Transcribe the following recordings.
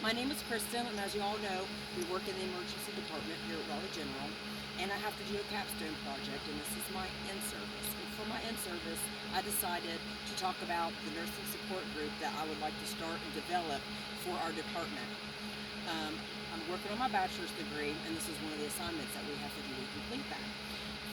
My name is Kristen, and as you all know, we work in the emergency department here at Raleigh General, and I have to do a capstone project, and this is my in-service. And for my in-service, I decided to talk about the nursing support group that I would like to start and develop for our department. I'm working on my bachelor's degree, and this is one of the assignments that we have to do to complete that.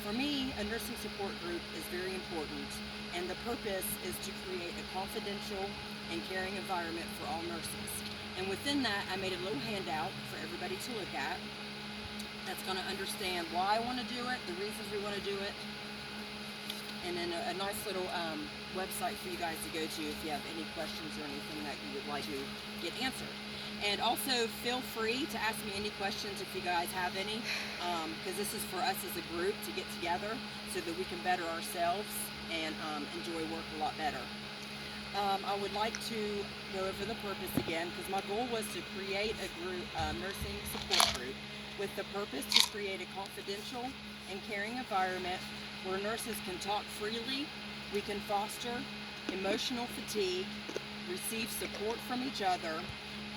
For me, a nursing support group is very important, and the purpose is to create a confidential and caring environment for all nurses. And within that, I made a little handout for everybody to look at that's going to understand why I want to do it, the reasons we want to do it, and then a nice little website for you guys to go to if you have any questions or anything that you would like to get answered. And also feel free to ask me any questions if you guys have any, because this is for us as a group to get together so that we can better ourselves and enjoy work a lot better. I would like to go over the purpose again, because my goal was to create a group, nursing support group, with the purpose to create a confidential and caring environment where nurses can talk freely, we can foster emotional fatigue, receive support from each other,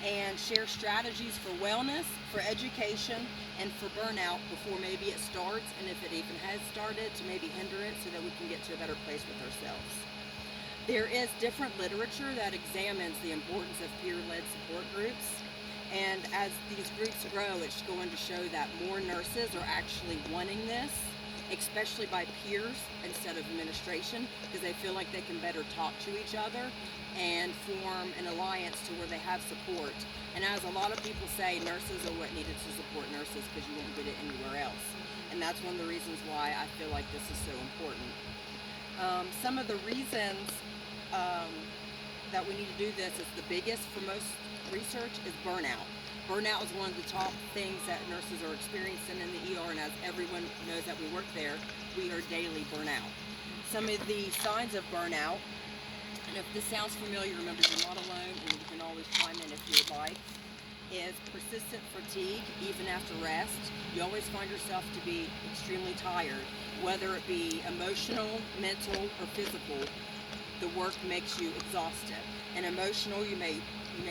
and share strategies for wellness, for education, and for burnout before maybe it starts, and if it even has started, to maybe hinder it so that we can get to a better place with ourselves. There is different literature that examines the importance of peer-led support groups, and as these groups grow, it's going to show that more nurses are actually wanting this, especially by peers instead of administration, because they feel like they can better talk to each other and form an alliance to where they have support. And as a lot of people say, nurses are what needed to support nurses, because you won't get it anywhere else. And that's one of the reasons why I feel like this is so important. Some of the reasons that we need to do this is the biggest for most research is burnout. Burnout is one of the top things that nurses are experiencing in the ER, and as everyone knows that we work there, we are daily burnout. Some of the signs of burnout, and if this sounds familiar, remember you're not alone, and you can always chime in if you would like, is persistent fatigue even after rest. You always find yourself to be extremely tired, whether it be emotional, mental, or physical. The work makes you exhausted. And emotional, you may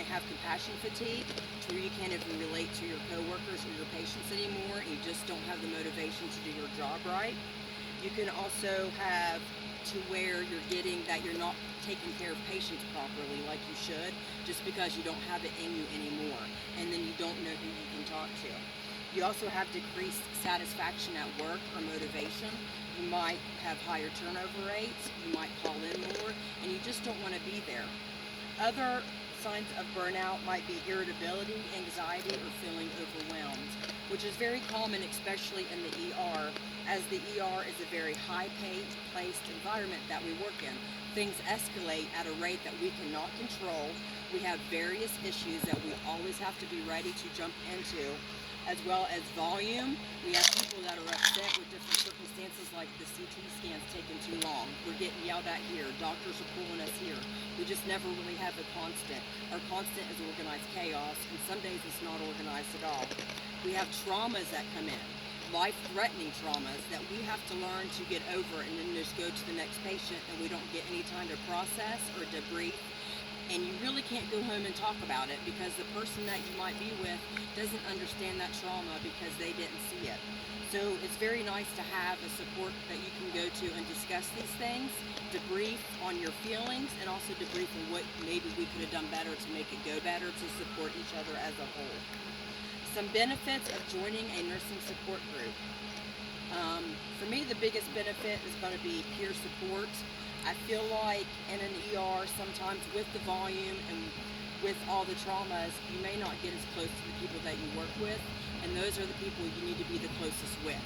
have compassion fatigue, to where you can't even relate to your coworkers or your patients anymore, and you just don't have the motivation to do your job right. You can also have to where you're not taking care of patients properly like you should, just because you don't have it in you anymore, and then you don't know who you can talk to. You also have decreased satisfaction at work or motivation. You might have higher turnover rates, you might call in more, and you just don't want to be there. Other signs of burnout might be irritability, anxiety, or feeling overwhelmed, which is very common, especially in the ER, as the ER is a very high-paced environment that we work in. Things escalate at a rate that we cannot control. We have various issues that we always have to be ready to jump into, as well as volume. We have people that are upset with different circumstances, like the CT scans taking too long. We're getting yelled at here. Doctors are pulling us here. We just never really have a constant. Our constant is organized chaos, and some days it's not organized at all. We have traumas that come in, life-threatening traumas that we have to learn to get over, and then just go to the next patient, and we don't get any time to process or debrief. And you really can't go home and talk about it, because the person that you might be with doesn't understand that trauma because they didn't see it. So it's very nice to have a support that you can go to and discuss these things, debrief on your feelings, and also debrief on what maybe we could have done better to make it go better, to support each other as a whole. Some benefits of joining a nursing support group. For me, the biggest benefit is going to be peer support. I feel like in an ER, sometimes with the volume and with all the traumas, you may not get as close to the people that you work with, and those are the people you need to be the closest with.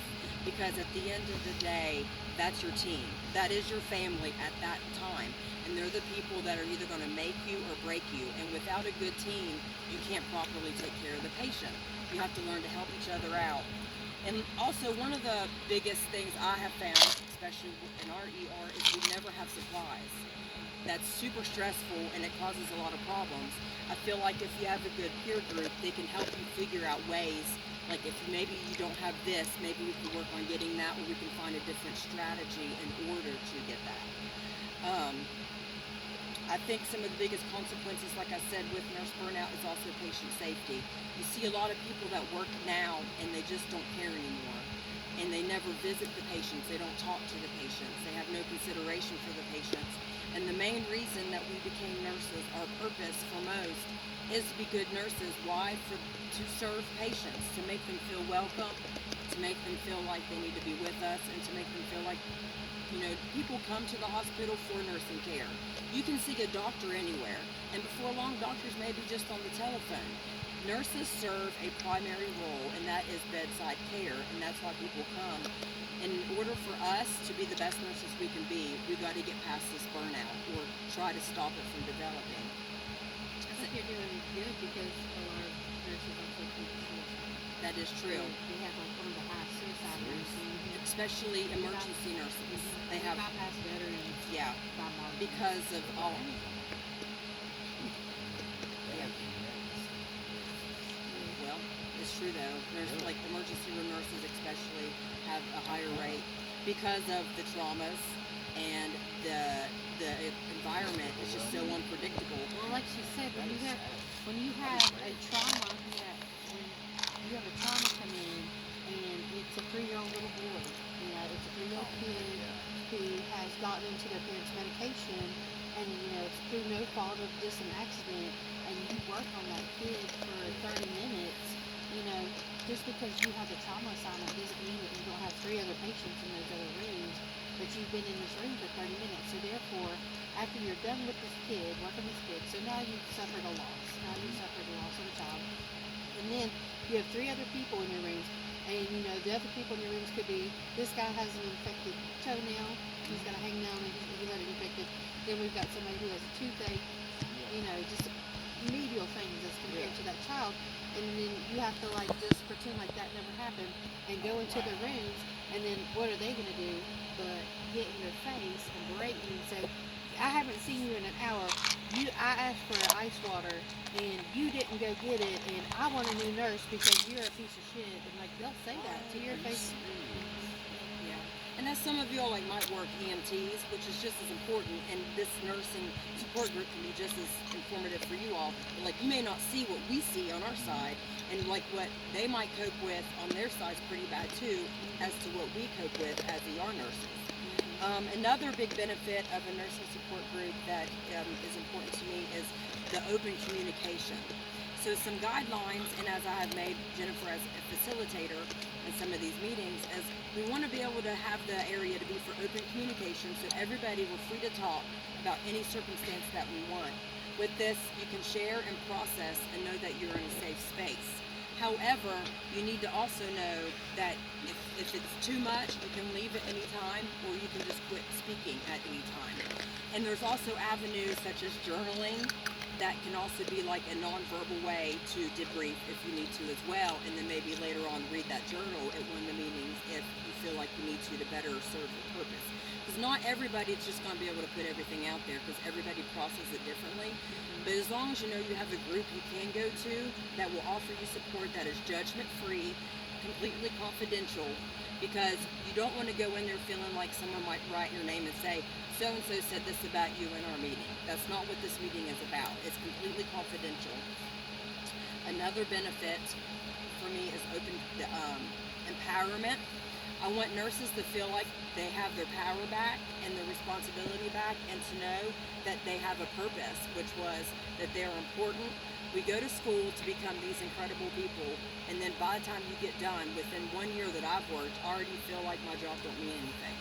Because at the end of the day, that's your team. That is your family at that time. And they're the people that are either going to make you or break you. And without a good team, you can't properly take care of the patient. You have to learn to help each other out. And also, one of the biggest things I have found, especially in our ER, is we never have supplies. That's super stressful, and it causes a lot of problems. I feel like if you have a good peer group, they can help you figure out ways. Like if maybe you don't have this, maybe we can work on getting that, or we can find a different strategy in order to get that. I think some of the biggest consequences, like I said, with nurse burnout is also patient safety. You see a lot of people that work now and they just don't care anymore. And they never visit the patients. They don't talk to the patients. They have no consideration for the patients. And the main reason that we became nurses, our purpose for most, is to be good nurses. Why? To serve patients, to make them feel welcome, to make them feel like they need to be with us, and to make them feel like, people come to the hospital for nursing care. You can see a doctor anywhere, and before long, doctors may be just on the telephone. Nurses serve a primary role, and that is bedside care, and that's why people come. In order for us to be the best nurses we can be, we've got to get past this burnout or try to stop it from developing. I think you're doing good because a lot of nurses also commit suicide. That is true. We have like one of the highest suicide rates, Especially emergency nurses. They have, bypass veterans yeah, by margin. because of all. Well, it's true though. Like emergency room nurses especially have a higher rate because of the traumas and the environment is just so unpredictable. Well, like she said, when you have a trauma, when you have a trauma come in, and it's a 3-year-old little boy, it's a 3-year-old kid who has gotten into their parents' medication, and it's through no fault of just an accident, and you work on that kid for 30 minutes, just because you have a trauma assignment doesn't mean that you don't have 3 other patients in those other rooms, but you've been in this room for 30 minutes. So therefore, after you're done with this kid, working this kid, so now you've suffered a loss. Now you've suffered the loss of a child. And then you have 3 other people in your rooms. And the other people in your rooms could be, this guy has an infected toenail, he's got a hangnail and he let it infected. Then we've got somebody who has a toothache, just medial things as compared to that child. And then you have to just pretend like that never happened and go into the rooms, and then what are they going to do but get in your face and berate you and say, I haven't seen you in an hour. I asked for ice water and you didn't go get it, and I want a new nurse because you're a piece of shit. And they'll say that to your face. Yeah. And as some of y'all might work EMTs, which is just as important, and this nursing support group can be just as informative for you all. But you may not see what we see on our side, and what they might cope with on their side is pretty bad too, as to what we cope with as ER nurses. Another big benefit of a nursing support group that is important to me is the open communication. So some guidelines, and as I have made Jennifer as a facilitator in some of these meetings, is we want to be able to have the area to be for open communication, so everybody, we're free to talk about any circumstance that we want. With this, you can share and process and know that you're in a safe space. However, you need to also know that if it's too much, you can leave at any time, or you can just quit speaking at any time. And there's also avenues such as journaling that can also be like a nonverbal way to debrief if you need to as well, and then maybe later on read that journal at one of the meetings if you feel like you need to better serve the purpose. Because not everybody is just going to be able to put everything out there, because everybody processes it differently. But as long as you know you have a group you can go to that will offer you support that is judgment-free, completely confidential, because you don't want to go in there feeling like someone might write your name and say, so-and-so said this about you in our meeting. That's not what this meeting is about. It's completely confidential. Another benefit for me is open empowerment. I want nurses to feel like they have their power back and their responsibility back, and to know that they have a purpose, which was that they're important. We go to school to become these incredible people, and then by the time you get done, within 1 year that I've worked, I already feel like my job don't mean anything.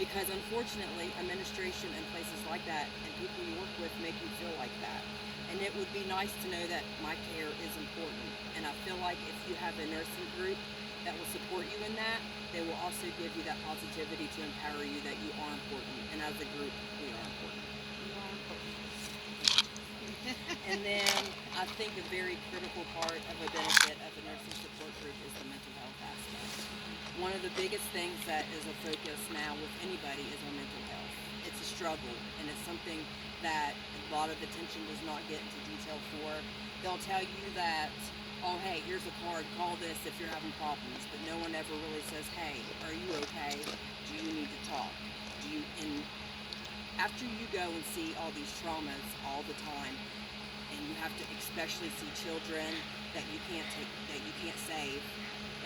Because unfortunately, administration and places like that and people you work with make you feel like that. And it would be nice to know that my care is important. And I feel like if you have a nursing group that will support you in that, they will also give you that positivity to empower you that you are important. And as a group, we are important. You are important. And then I think a very critical part of a benefit of a nursing support group is the mental health aspect. One of the biggest things that is a focus now with anybody is our mental health. It's a struggle, and it's something that a lot of attention does not get into detail for. They'll tell you that, oh, hey, here's a card, call this if you're having problems, but no one ever really says, hey, are you okay? Do you need to talk? And after you go and see all these traumas all the time, and you have to especially see children that you can't take, that you can't save,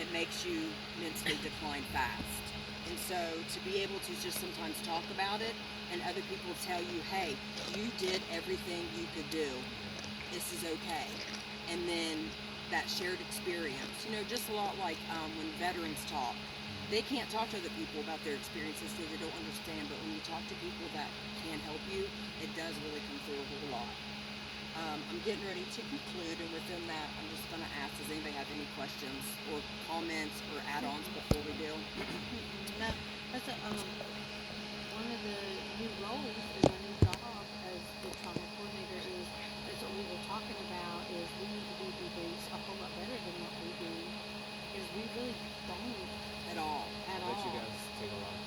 it makes you mentally decline fast. And so to be able to just sometimes talk about it and other people tell you, hey, you did everything you could do, this is okay. And then that shared experience, just a lot like when veterans talk, they can't talk to other people about their experiences because they don't understand, but when you talk to people that can help you, it does really come through a whole lot. I'm getting ready to conclude, and within that, I'm just going to ask, does anybody have any questions or comments or add-ons before we do? No, that's one of the new roles in my new job as the trauma coordinator is what we were talking about, is we need to do debriefs a whole lot better than what we do, because we really don't At all. at I bet all. you guys take a lot of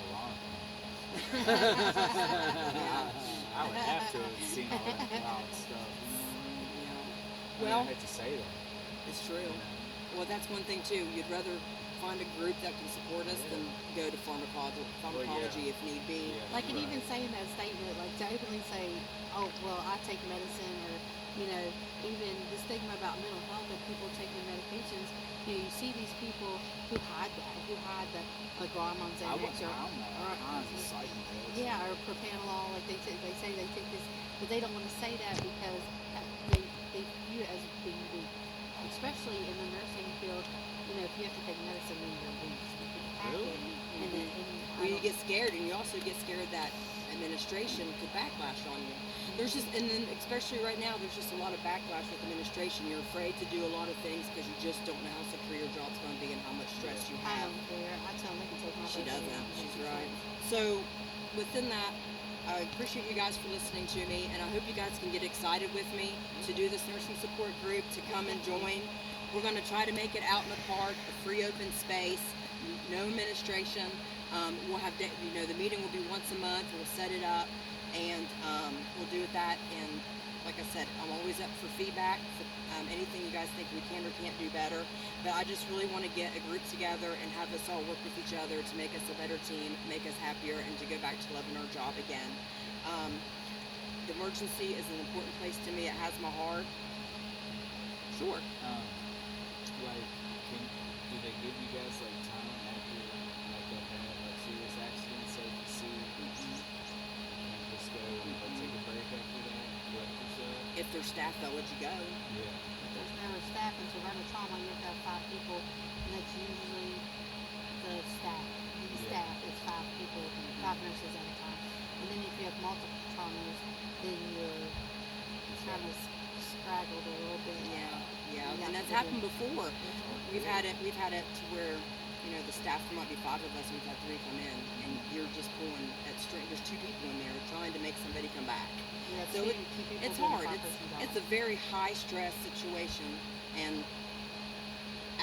Yeah. I would have to have seen all that wild stuff. Well, I hate to say that. it's true. Well, that's one thing too. You'd rather find a group that can support us than go to pharmacology if need be. Yeah. Like, and even saying that statement, like to openly say, oh, well, I take medicine, or, even the stigma about mental health and people taking medications, you see these people who hide that, like, well, I'm on I Xanax, wouldn't or, that. I'm just citing this. yeah, or propanolol, like they say they take this, but they don't want to say that because they view it as being weak, especially in the nursing field. If you have to take medicine, then you're weak. You have Really? it, and then Well, you get scared, and you also get scared that administration could backlash on you. There's just, and then especially right now, there's just a lot of backlash with administration. You're afraid to do a lot of things because you just don't know how secure your job's going to be and how much stress you I have. don't care. I tell them they can take my She birthday doesn't. off. She's right. So, within that, I appreciate you guys for listening to me, and I hope you guys can get excited with me to do this nursing support group, to come and join. We're going to try to make it out in the park, a free open space, no administration. We'll have, the meeting will be once a month. We'll set it up, and we'll do it that. And like I said, I'm always up for feedback, for anything you guys think we can or can't do better. But I just really want to get a group together and have us all work with each other to make us a better team, make us happier, and to go back to loving our job again. The emergency is an important place to me. It has my heart. Sure. Do they give you guys time after they've had serious accidents, so you see, and just go take a break after that, rest yourself? If there's staff, they'll let you go. Yeah. There's no staff, and to run a trauma, you have to have 5 people, and that's usually the staff. The Yeah. staff is 5 people, 5 nurses at a time. And then if you have multiple traumas, then you're kind of scraggled a little bit. Yeah, You and have that's to do happened before. We've Yeah. had it to where the staff, there might be 5 of us, and we've had 3 come in, and you're just pulling at string. There's 2 people in there trying to make somebody come back. Yeah, So two people It's doing a hard. 5-person job. It's a very high stress situation, and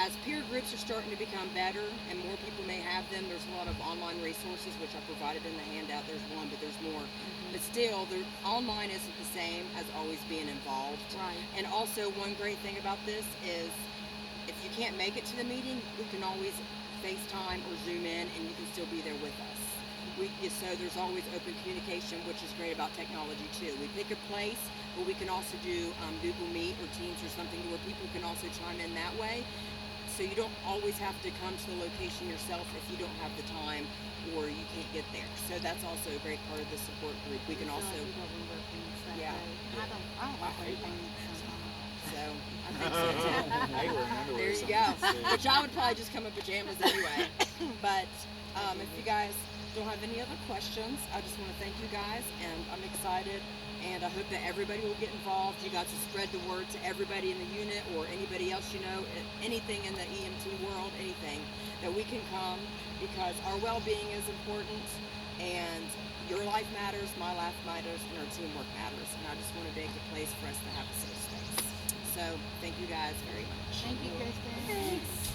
as peer groups are starting to become better and more people may have them, there's a lot of online resources, which I provided in the handout. There's one, but there's more. But still, online isn't the same as always being involved. Right. And also, one great thing about this is if you can't make it to the meeting, we can always FaceTime or Zoom in, and you can still be there with us. So there's always open communication, which is great about technology too. We pick a place, but we can also do Google Meet or Teams or something where people can also chime in that way. So you don't always have to come to the location yourself if you don't have the time or you can't get there. So that's also a great part of the support group. We can I feel also, like we don't remember things that Yeah. way. I don't like hate everything sometimes. so I think so too. They were in underwear There you go. sometimes, too. Which I would probably just come in pajamas anyway. But if you guys don't have any other questions, I just want to thank you guys, and I'm excited, and I hope that everybody will get involved. You guys will spread the word to everybody in the unit or anybody else anything in the EMT world, anything, that we can come, because our well-being is important, and your life matters, my life matters, and our teamwork matters, and I just want to make a place for us to have a safe space. So thank you guys very much. Thank you, Kristen. Thanks.